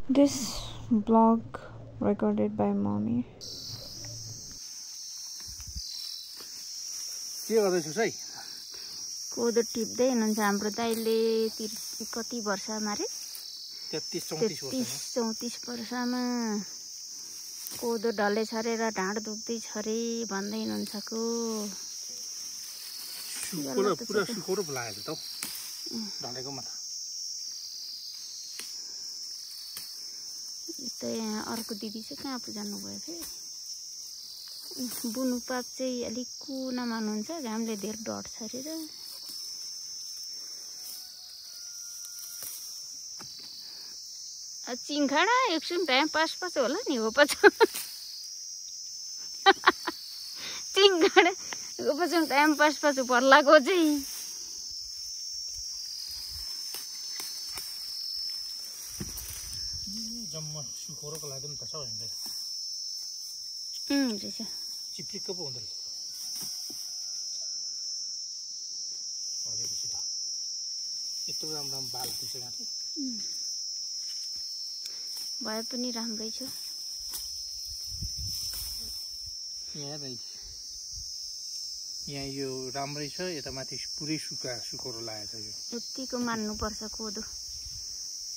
This vlog recorded by mommy. के गर्दैछस् है? कोदो टिप्दै हुनुहुन्छ हाम्रो दाइले कति वर्षमा रे 33-34 वर्षमा कोदो ढले छरेर ढाड दुख्दै छ रे भन्दै हुनुहुन्छ को पुरा सुकोरो लागेको त ढलेको मात्र यता यहाँ अर्को दिदी चाहिँ कहाँ पो जानुभयो फेरि बुनु पाप चाहिँ अलिक कुनामा हुनुहुन्छ घामले धेरै डट्छ अरे र चिङखाडा एकछिन टाइम पास होला नि हो पछि चिङखाडा हो पछि टाइम पास पर्लाको चाहिँ जम्मा सुकोरोको लागि पनि त छ हैन रहेछ चिप्लिक्क पो हुँदैन भनेपछि त यत्रो राम्रो बाल दिसक्यो भए पनि राम्रै छ यहाँ यो राम्रै छ यता माथि पुरै सुकोरो लागेछ यो यतिको मान्नुपर्छ कोदो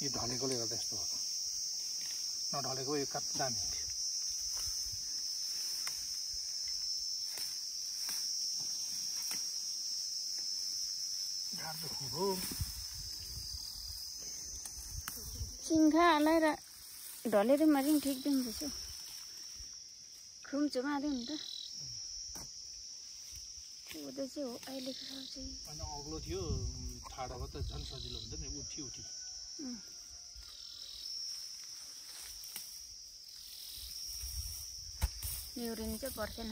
यो ढलेकोले गर्दा यस्तो हो नढलेको यो काट दामी हुन्थ्यो चिङ्खा हलाएर ढलेर मारि ठिक दिँदैछ खुम्चो मार्यो नि त कोदो चाहिँ हो अहिलेको सब्जी अनि अग्लो थियो ठाडो भए त झन् सजिलो हुन्थ्यो नि उठी न्युरिन चाहिँ पर्दैन